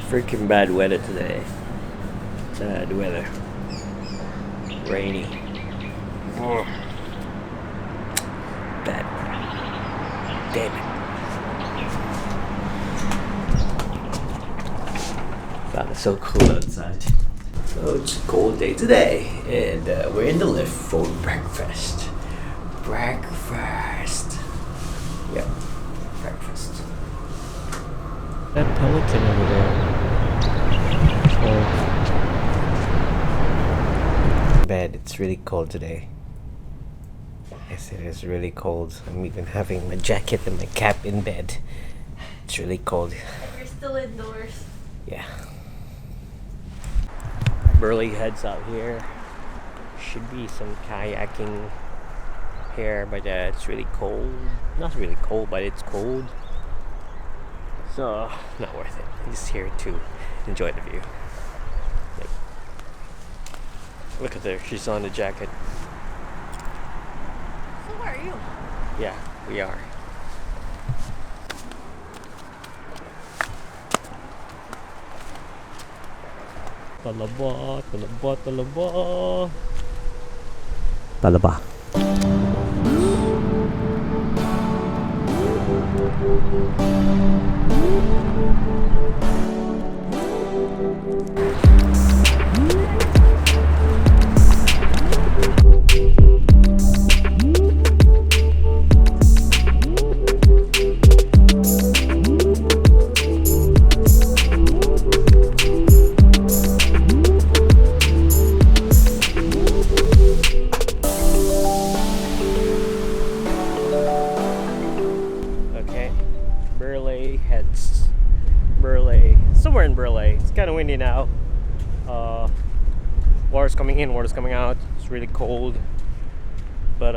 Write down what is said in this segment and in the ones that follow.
Freaking bad weather today. Bad weather. Rainy. Oh. Bad weather. Damn it. God, it's so cool outside. So it's a cold day today, and we're in the lift for breakfast. Breakfast. Yep, breakfast. That pelican over there. Bed, it's really cold today. Yes, it is really cold. I'm even having my jacket and my cap in bed. It's really cold. And you're still indoors. Yeah. Burley heads out here. Should be some kayaking here, but it's really cold. Not really cold, but it's cold. So, not worth it. I'm just here to enjoy the view. Like, look at her, she's on the jacket. So where are you? Yeah, we are. Talaba, talaba, talaba. Talaba. Somewhere in Burley. It's kind of windy now. Water's coming in, water's coming out. It's really cold, but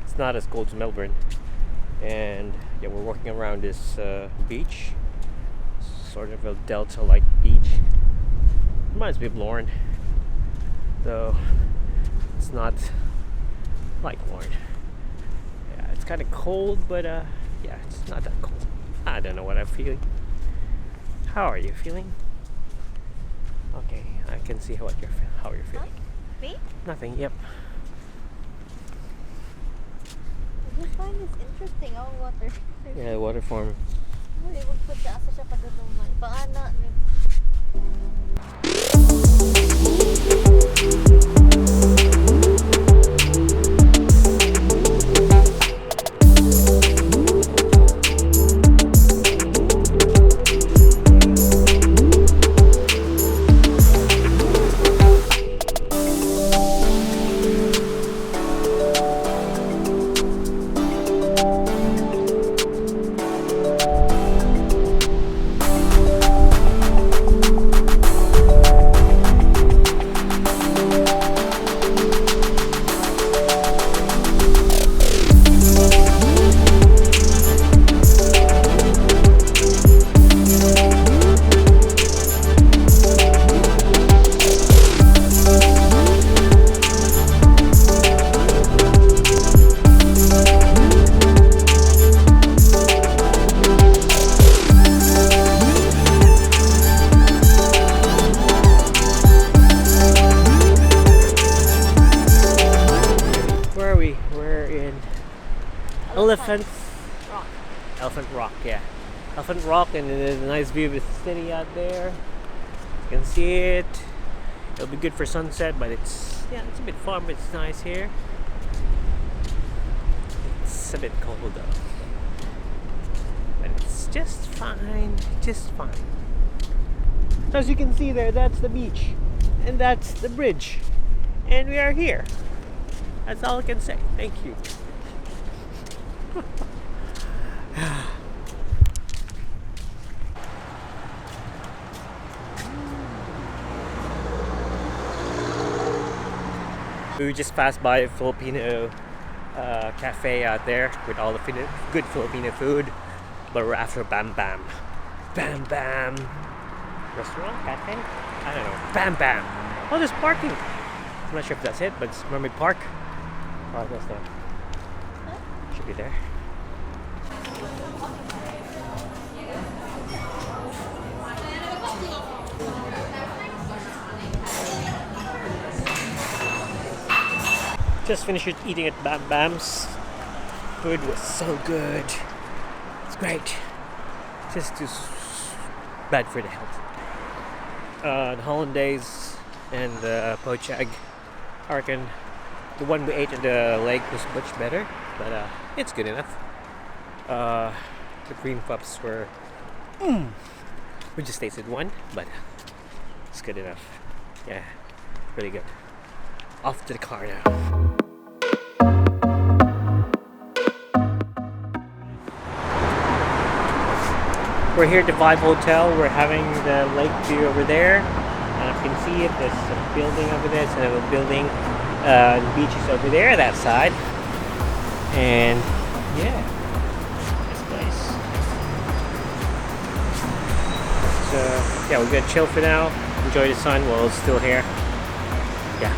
it's not as cold as Melbourne. And yeah, we're walking around this beach, sort of a delta-like beach. Reminds me of Lorne, though it's not like Lorne. Yeah, it's kind of cold, but yeah, it's not that cold. I don't know what I'm feeling. How are you feeling? Okay, I can see how you're feeling. Huh? Me? Nothing. Yep. I just find this interesting. Oh, water. Yeah, water form. Uy, magpunta siya pagduduman. Paana. Elephant Rock, yeah. Elephant Rock, and there's a nice view of the city out there. You can see it. It'll be good for sunset, but it's a bit far, but it's nice here. It's a bit cold though. But it's just fine, just fine. So as you can see there, that's the beach. And that's the bridge. And we are here. That's all I can say. Thank you. We just passed by a Filipino cafe out there with all the good Filipino food, but we're after Bam Bam. Bam Bam restaurant, cafe? I don't know. Bam Bam. Oh, there's parking. I'm not sure if that's it, but it's Mermaid Park. Oh, that's not. Should be there. Just finished eating at Bam Bam's. Food was so good. It's great. Just too bad for the health. The hollandaise and the pochag, I reckon the one we ate at the lake was much better, but it's good enough. The cream puffs were we just tasted one, but it's good enough. Yeah, really good. Off to the car now. We're here at the Vibe Hotel. We're having the lake view over there. And you can see it. There's a building over there. It's another building. The beach is over there, that side. And yeah, it's nice. So yeah, we're gonna chill for now. Enjoy the sun while it's still here. Yeah.